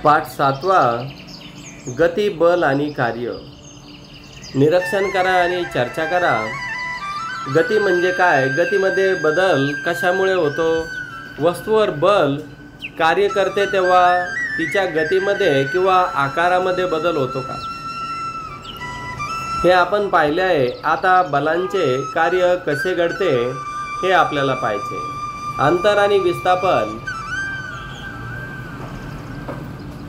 पाठ 7वा गती, बल आणि कार्य. निरीक्षण करा आणि चर्चा करा. गती म्हणजे काय? गतीमध्ये बदल कशामुळे होतो? वस्तूवर बल कार्य करते तेव्हा तिच्या गतीमध्ये किंवा आकारामध्ये बदल होतो का, हे आपण पाहिले आहे. आता बलांचे कार्य कसे घडते हे आपल्याला पाहायचे. अंतर आणि विस्थापन.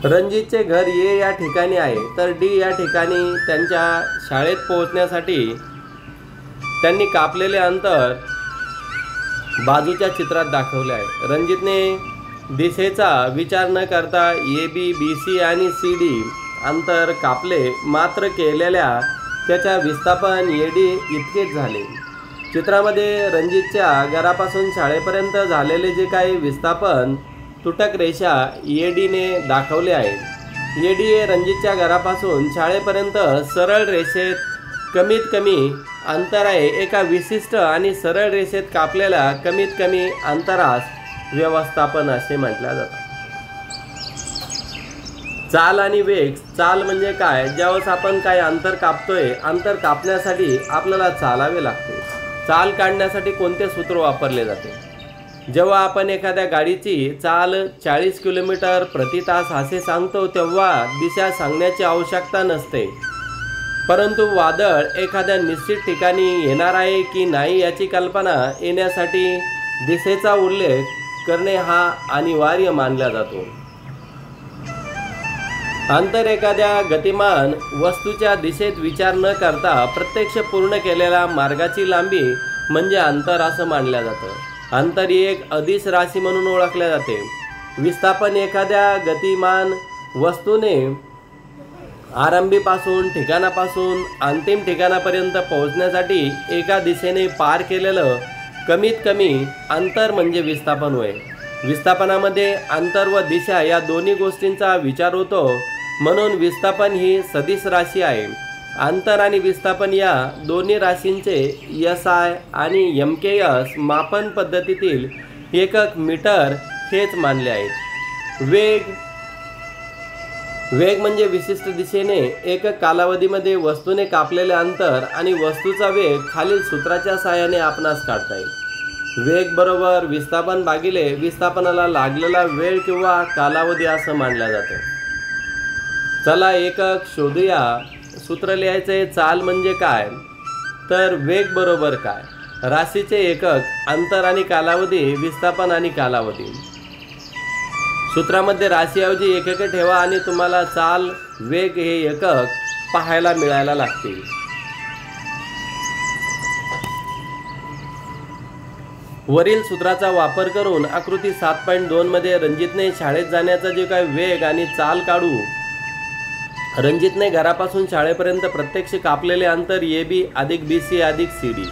रणजितचे घर ए या ठिकाणी आहे, तर डी या ठिकाणी त्यांच्या शाळेत पोहोचण्यासाठी त्यांनी कापलेले अंतर बाजूच्या चित्रात दाखवले आहे. रणजितने दिशेचा विचार न करता ए बी, बी सी आणि सी डी अंतर कापले, मात्र केलेल्या त्याच्या विस्थापन ए डी इतकेच झाले. चित्रामध्ये रणजितच्या घरापासून शाळेपर्यंत झालेले जे काही विस्थापन तुटक रेषा ए डीने दाखवले आहे. ए डी हे रणजितच्या घरापासून शाळेपर्यंत सरळ रेषेत कमीत कमी अंतर आहे. एका विशिष्ट आणि सरळ रेषेत कापलेल्या कमीत कमी अंतरास व्यवस्थापन असे म्हटले जाते. चाल आणि वेग. चाल म्हणजे काय? ज्यावेळेस आपण काही अंतर कापतोय, अंतर कापण्यासाठी आपल्याला चालावे लागते. चाल काढण्यासाठी कोणते सूत्र वापरले जाते? जेव्हा आपण एखाद्या गाडीची चाल 40 किलोमीटर प्रति तास असे सांगतो, तेव्हा दिशा सांगण्याची आवश्यकता नसते. परंतु वादळ एखाद्या निश्चित ठिकाणी येणार आहे की नाही याची कल्पना येण्यासाठी दिशेचा उल्लेख करणे हा अनिवार्य मानला जातो. अंतर एखाद्या गतिमान वस्तूच्या दिशेत विचार न करता प्रत्यक्ष पूर्ण केलेल्या मार्गाची लांबी म्हणजे अंतर असं मानलं जातं. अंतर ही एक अदिश राशी म्हणून ओळखले जाते. विस्थापन एखाद्या गतिमान वस्तूने आरंभीपासून ठिकाणापासून अंतिम ठिकाणापर्यंत पोहोचण्यासाठी एका दिशेने पार केलेलं कमीत कमी अंतर म्हणजे विस्थापन होय. विस्थापनामध्ये अंतर व दिशा या दोन्ही गोष्टींचा विचार होतो, म्हणून विस्थापन ही सदिश राशी आहे. अंतर आणि विस्थापन या दोन्ही राशींचे SI आणि MKS मापन पद्धतीतील एकक मीटर हेच मानले आहेत. वेग म्हणजे विशिष्ट दिशेने एकक कालावधीमध्ये वस्तूने कापलेले अंतर आणि वस्तूचा वेग खालील सूत्राच्या साहाय्याने आपणास काढता येईल. वेग बरोबर विस्थापन भागिले विस्थापनाला लागलेला वेळ किंवा कालावधी असं मानलं जातं. चला एकक शोधूया. सूत्र लिहायचे. चाल म्हणजे काय? तर वेग बरोबर काय? राशीचे एकक अंतर आणि कालावधी, विस्थापन आणि कालावधी. सूत्रामध्ये राशीऐवजी एकक ठेवा आणि तुम्हाला चाल, वेग हे एकक पाहायला मिळायला लागतील. वरील सूत्राचा वापर करून आकृती 7.2 मध्ये रणजितने शाळेत जाण्याचा जे काही वेग आणि चाल काढू. रणजितने घरापासून शाळेपर्यंत प्रत्यक्ष कापलेले अंतर AB अधिक BC अधिक CD.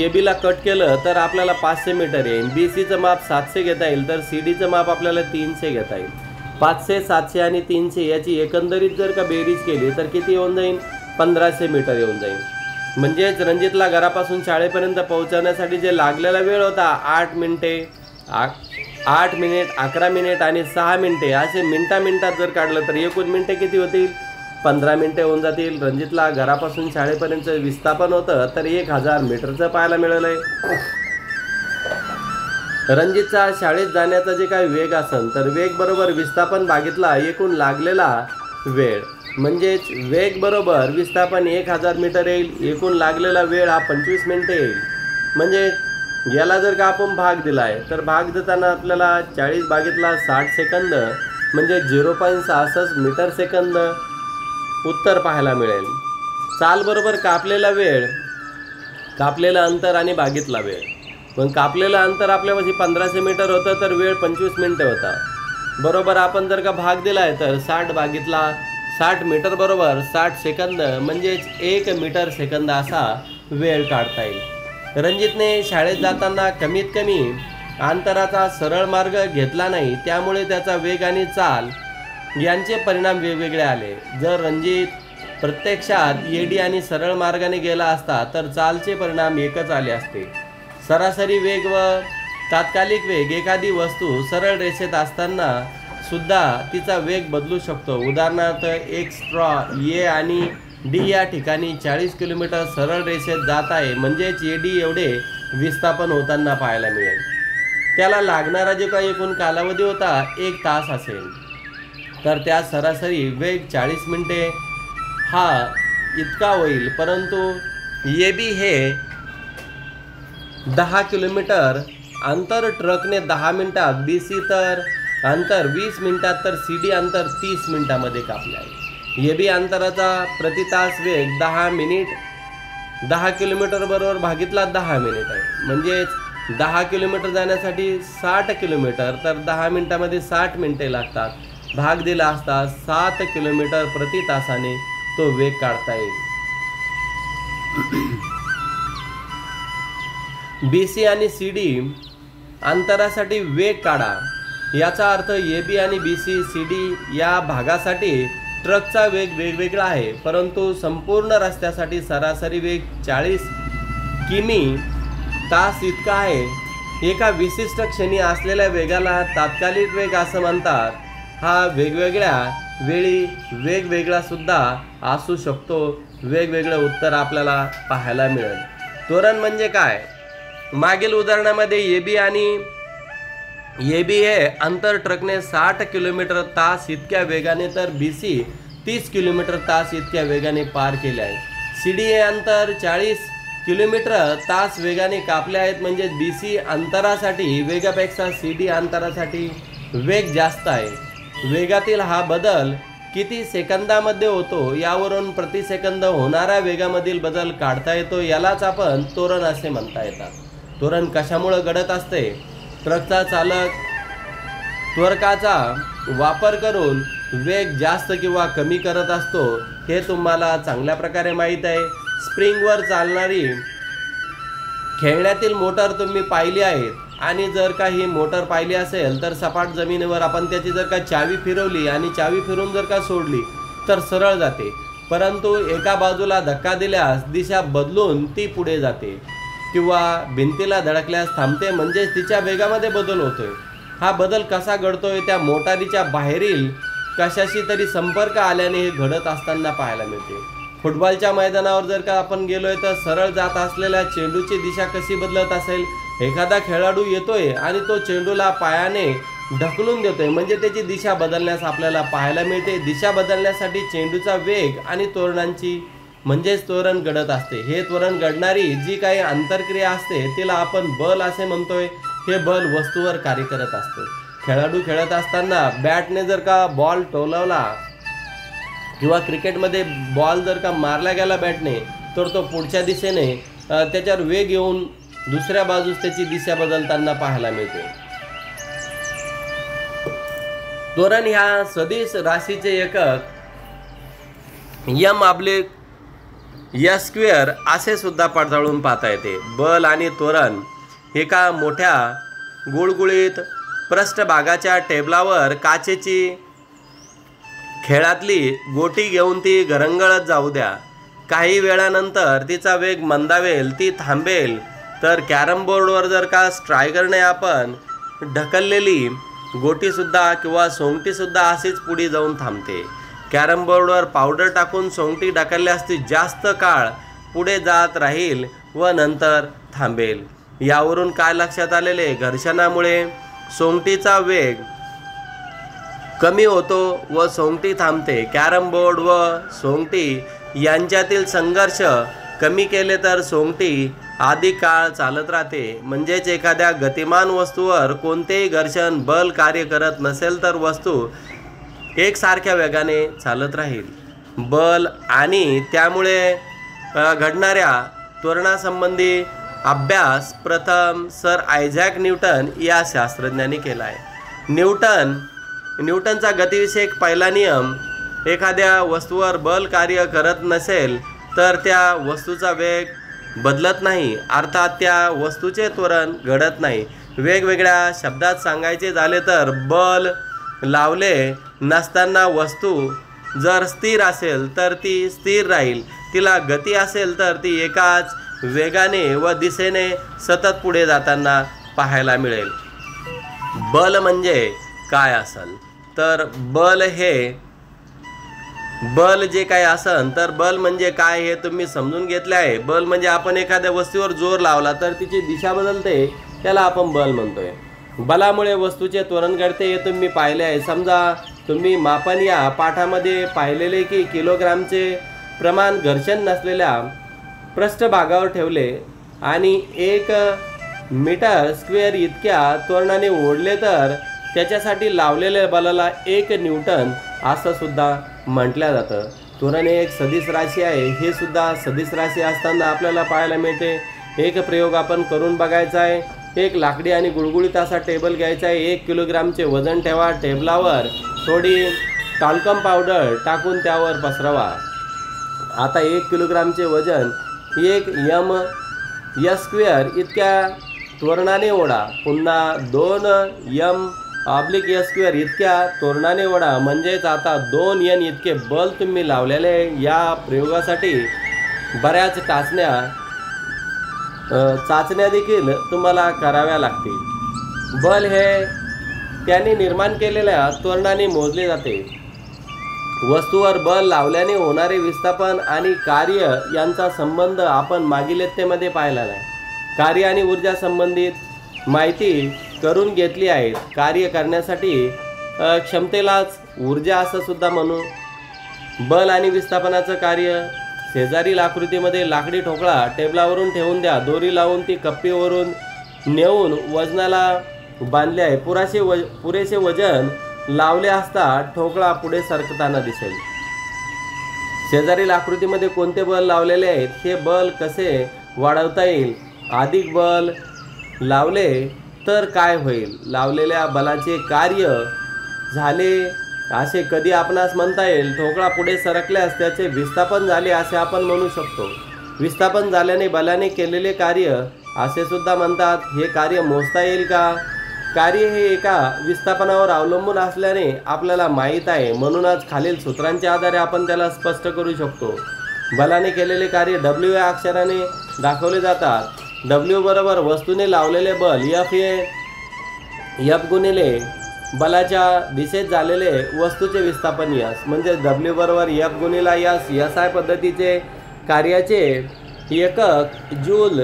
ABला कट केलं तर आपल्याला 500 मीटर येईल. BCचं माप 700 घेता येईल, तर CDचं माप आपल्याला 300 घेता येईल. 500, 700 आणि 300 याची एकंदरीत जर का बेरीज केली तर किती येऊन जाईल? 1500 मीटर येऊन जाईल. म्हणजेच रणजितला घरापासून शाळेपर्यंत पोहोचवण्यासाठी जे लागलेला वेळ होता 8 मिनिट 11 मिनिट आणि 6 मिनिटे असे मिनिटात जर काढलं तर एकूण मिनिटे किती होतील? 15 मिनिटे होऊन जातील. रणजितला घरापासून शाळेपर्यंत विस्थापन होतं तर 1000 मीटरचं पाहायला मिळालंय. रणजितचा शाळेत जाण्याचा जे काही वेग असेल तर वेग बरोबर विस्थापन भागितला एकूण लागलेला वेळ, म्हणजेच वेग बरोबर विस्थापन 1000 मीटर येईल. एकूण लागलेला वेळ हा 25 मिनिटे येईल. म्हणजे याला जर का आपण भाग दिलाय तर भाग देताना आपल्याला 40 भागितला 60 सेकंद म्हणजे 0.66 मीटर सेकंद उत्तर पाहायला मिळेल. चाल बरोबर कापलेला वेळ, कापलेलं अंतर आणि भागितला वेळ. पण कापलेलं अंतर आपल्यापाशी 1500 मीटर होतं तर वेळ 25 मिनिटे होता. बरोबर आपण जर का भाग दिलाय तर 60 भागितला 60 मीटर बरोबर 60 सेकंद म्हणजेच 1 मीटर सेकंद असा वेळ काढता येईल. रणजितने शाळेत जाताना कमीत कमी अंतराचा सरळ मार्ग घेतला नाही, त्यामुळे त्याचा वेग आणि चाल यांचे परिणाम वेगवेगळे आले. जर रणजित प्रत्यक्षात एडी आणि सरळ मार्गाने गेला असता तर चालचे परिणाम एकच आले असते. सरासरी वेग व तात्कालिक वेग एखादी वस्तू सरळ रेषेत असताना सुद्धा तिचा वेग बदलू शकतो। उदाहरणार्थ एक स्ट्रॉ ए आणि डी या ठिकाणी 40 किलोमीटर सरळ रेषेत जात आहे, म्हणजेच एडी एवढे विस्थापन होताना पाहायला मिळेल। त्याला लागणारा जो काही एकूण कालावधी होता 1 तास असेल, तर त्या सरासरी वेग 40 मिनिटे हा इतका होईल। परंतु एबी हे 10 किलोमीटर अंतर ट्रकने 10 मिनिटात, बीसी तर अंतर 20 मिनिटात, तर सीडी अंतर 30 मिनिटामध्ये कापले आहे। एबी अंतराचा प्रति तास वेग 10 मिनिट 10 किलोमीटर बरोबर भागितला 10 मिनिट आहे, म्हणजेच 10 किलोमीटर जाण्यासाठी 60 किलोमीटर, तर 10 मिनिटामध्ये 60 मिनिटे लागतात। भाग दिला असता 7 किलोमीटर प्रति तासाने तो वेग काढता येईल। बीसी आणि सीडी अंतरासाठी वेग काढा, याचा अर्थ एबी आणि बीसी सीडी या भागासाठी ट्रकचा वेग वेगवेगळा आहे, परंतु संपूर्ण रस्त्यासाठी सरासरी वेग 40 किमी तास इतका आहे। एका विशिष्ट क्षणी असलेल्या वेगाला तात्कालिक वेग असं म्हणतात। हा वेगवेगळ्या वेळी वेगवेगळा सुद्धा असू शकतो। वेगवेगळे उत्तर आपल्याला पाहायला मिळेल। त्वरण म्हणजे काय? मागील उदाहरणामध्ये एबी हे अंतर ट्रकने 60 किलोमीटर तास इतक्या वेगाने, तर बीसी 30 किलोमीटर तास इतक्या वेगाने पार केले आहे। सीडी हे अंतर 40 किलोमीटर तास वेगाने कापले आहेत, म्हणजे बीसी अंतरासाठी वेगापेक्षा सीडी अंतरासाठी वेग जास्त आहे। वेगातील हा बदल किती सेकंदामध्ये होतो यावरून प्रति सेकंद होणाऱ्या वेगामधील बदल काढता येतो। यालाच आपण त्वरण असे म्हणता येतात। त्वरण कशामुळे घडत असते? ट्रकचा चालक त्वरकाचा वापर करून वेग जास्त किंवा कमी करत असतो, हे तुम्हाला चांगल्या प्रकारे माहीत आहे। स्प्रिंगवर चालणारी खेळण्यातील मोटर तुम्ही पाहिली आहे, आणि जर का ही मोटर पाहिली असेल तर सपाट जमिनीवर आपण त्याची जर का चावी फिरवली आणि चावी फिरून जर का सोडली तर सरळ जाते, परंतु एका बाजूला धक्का दिल्यास दिशा बदलून ती पुढे जाते किंवा भिंतीला धडकल्यास थांबते, म्हणजेच तिच्या वेगामध्ये बदल होतोय। हा बदल कसा घडतोय? त्या मोटारीच्या बाहेरील कशाशी तरी संपर्क आल्याने हे घडत असताना पाहायला मिळते। फुटबॉलच्या मैदानावर जर का आपण गेलोय तर सरळ जात असलेल्या चेंडूची दिशा कशी बदलत असेल? एखादा खेळाडू येतोय आणि तो चेंडूला पायाने ढकलून देतोय, म्हणजे त्याची दिशा बदलण्यास आपल्याला पाहायला मिळते। दिशा बदलण्यासाठी चेंडूचा वेग आणि त्वरणांची म्हणजेच त्वरण घडत असते। हे त्वरण घडणारी जी काही आंतरक्रिया असते तिला आपण बल असे म्हणतोय। हे बल वस्तूवर कार्य करत असते। खेळाडू खेळत असताना बॅटने जर का बॉल टोलवला किंवा क्रिकेटमध्ये बॉल जर का मारला गेला बॅटने, तर तो पुढच्या दिशेने त्याच्यावर वेग येऊन दुसऱ्या बाजूस त्याची दिशा बदलताना पाहायला मिळते। त्वरण ह्या सदिश राशीचे एकक m/s² असे सुद्धा पडताळून पाहता येते। बल आणि त्वरण एका मोठ्या गुळगुळीत पृष्ठभागाच्या टेबलावर काचेची खेळातली गोटी घेऊन ती घरंगळत जाऊ द्या। काही वेळानंतर तिचा वेग मंदावेल, ती थांबेल। तर कॅरम बोर्डवर जर का स्ट्रायकरने आपण ढकललेली गोटीसुद्धा किंवा सोंगटीसुद्धा अशीच पुढे जाऊन थांबते। कॅरम बोर्डवर पावडर टाकून सोंगटी ढकलल्यास ती जास्त काळ पुढे जात राहील व नंतर थांबेल। यावरून काय लक्षात आलेले? घर्षणामुळे सोंगटीचा वेग कमी होतो व सोंगटी थांबते। कॅरम बोर्ड व सोंगटी यांच्यातील संघर्ष कमी केले तर सोंगटी अधिक काळ चालत राहते। म्हणजेच एखाद्या गतिमान वस्तूवर कोणतेही घर्षण बल कार्य करत नसेल तर वस्तू एकसारख्या वेगाने चालत राहील। बल आणि त्यामुळे घडणाऱ्या त्वरणासंबंधी अभ्यास प्रथम सर आयझॅक न्यूटन या शास्त्रज्ञांनी केला आहे। न्यूटनचा गतिविषयक पहिला नियम, एखाद्या वस्तूवर बल कार्य करत नसेल तर त्या वस्तूचा वेग बदलत नाही, अर्थात त्या वस्तूचे त्वरण घडत नाही। वेगवेगळ्या शब्दात सांगायचे झाले तर बल लावले नसताना वस्तू जर स्थिर असेल तर ती स्थिर राहील, तिला गती असेल तर ती एकाच वेगाने व दिशेने सतत पुढे जाताना पाहायला मिळेल। बल म्हणजे काय असेल? तर बल जे काय असन तर बल म्हणजे काय हे तुम्ही समजून घेतले आहे. बल म्हणजे आपण एखाद्या वस्तूवर जोर लावला तर तिची दिशा बदलते, त्याला आपण बल म्हणतोय. बलामुळे वस्तूचे त्वरण घडते हे तुम्ही पाहिले आहे. समजा तुम्ही मापन या पाठामध्ये पाहिलेले की किलोग्रामचे प्रमाण घर्षण नसलेल्या पृष्ठभागावर ठेवले आणि 1 मीटर स्क्वेअर इतक्या त्वरणाने ओढले तर त्याच्यासाठी लावलेल्या बलाला 1 न्यूटन असं सुद्धा म्हटलं जातं. त्वरण एक सदिश राशी आहे. हे सुद्धा सदिश राशी असताना आपल्याला पाहायला मिळते. एक प्रयोग आपण करून बघायचा आहे. एक लाकडी आणि गुळगुळीत असा टेबल घ्यायचा आहे. 1 किलोग्रामचे वजन ठेवा. टेबलावर थोडी टाल्कम पावडर टाकून त्यावर पसरवा. आता 1 किलोग्रामचे वजन 1 m² इतक्या त्वरणाने ओढा. पुन्हा 2 m/s² इतक्या त्वरणाने ओढा. म्हणजेच आता 2 n इतके बल तुम्ही लावलेले. या प्रयोगासाठी बऱ्याच चाचण्या देखील तुम्हाला कराव्या लागतील. बल हे त्याने निर्माण केलेल्या त्वरणाने मोजले जाते. वस्तूवर बल लावल्याने होणारे विस्थापन आणि कार्य यांचा संबंध आपण मागील इयत्तेमध्ये पाहिला आहे. कार्य आणि ऊर्जा संबंधित माहिती करून घेतली आहे. कार्य करण्यासाठी क्षमतेलाच ऊर्जा असं सुद्धा म्हणू. बल आणि विस्थापनाचं कार्य. शेजारील आकृतीमध्ये लाकडी ठोकळा टेबलावरून ठेवून द्या. दोरी लावून ती कप्पीवरून नेऊन वजनाला बांधले आहे. पुरेसे वजन लावले असता ठोकळा पुढे सरकताना दिसेल. शेजारील आकृतीमध्ये कोणते बल लावलेले आहेत, हे बल कसे वाढवता येईल. अधिक बल लावले तर काय होईल. लावलेल्या बलाचे कार्य झाले असे कधी आपणास म्हणता येईल. ठोकळा पुढे सरकल्यास त्याचे विस्थापन झाले असे आपण म्हणू शकतो. विस्थापन झाल्याने बलाने केलेले कार्य असे सुद्धा म्हणतात. हे कार्य मोजता येईल का. कार्य हे एका विस्थापनावर अवलंबून असल्याने आपल्याला माहीत आहे. म्हणूनच खालील सूत्रांच्या आधारे आपण त्याला स्पष्ट करू शकतो. बलाने केलेले कार्य W या अक्षराने दाखवले जातात. W बरोबर वस्तूने लावलेले बल. F गुणिले बलाच्या दिशेत झालेले वस्तूचे विस्थापन यस. म्हणजे W बरोबर F गुणिला यस. SI पद्धतीचे कार्याचे एकक जूल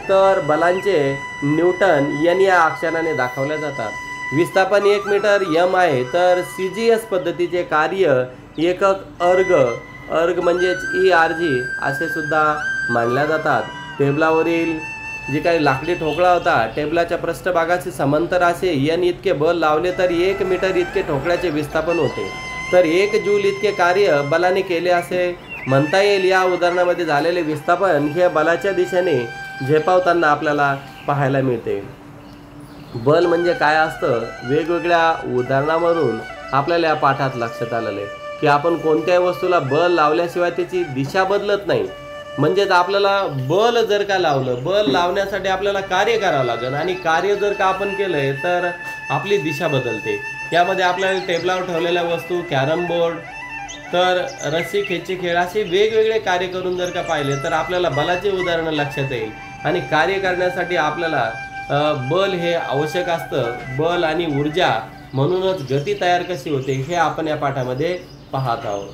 तर बलांचे न्यूटन N या अक्षराने दाखवल्या जातात. विस्थापन 1 मीटर m आहे. तर CGS पद्धतीचे कार्य एकक अर्ग म्हणजेच ERG असे सुद्धा मानल्या जातात. टेबलावरील जे काही लाकडी ठोकळा होता टेबलाच्या पृष्ठभागाशी समांतर असे N इतके बल लावले तर 1 मीटर इतके ठोकळ्याचे विस्थापन होते. तर 1 जूल इतके कार्य बलाने केले असे म्हणता येईल. या उदाहरणामध्ये झालेले विस्थापन हे बलाच्या दिशेने झेपावताना आपल्याला पाहायला मिळते. बल म्हणजे काय असतं, वेगवेगळ्या उदाहरणावरून आपल्याला या पाठात लक्षात आलेले की आपण कोणत्याही वस्तूला बल लावल्याशिवाय त्याची दिशा बदलत नाही. म्हणजेच आपल्याला बल जर का लावलं, बल लावण्यासाठी आपल्याला कार्य करावं लागेल आणि कार्य जर का आपण केलंय तर आपली दिशा बदलते. यामध्ये आपल्याला टेबलावर ठेवलेल्या वस्तू, कॅरम बोर्ड, तर रस्सी खेची खेळ असे वेगवेगळे कार्य करून जर का पाहिले तर आपल्याला बलाचे उदाहरण लक्षात येईल. आणि कार्य करण्यासाठी आपल्याला बल हे आवश्यक असतं. बल आणि ऊर्जा म्हणूनच गती तयार कशी होते हे आपण या पाठामध्ये पाहत आहोत.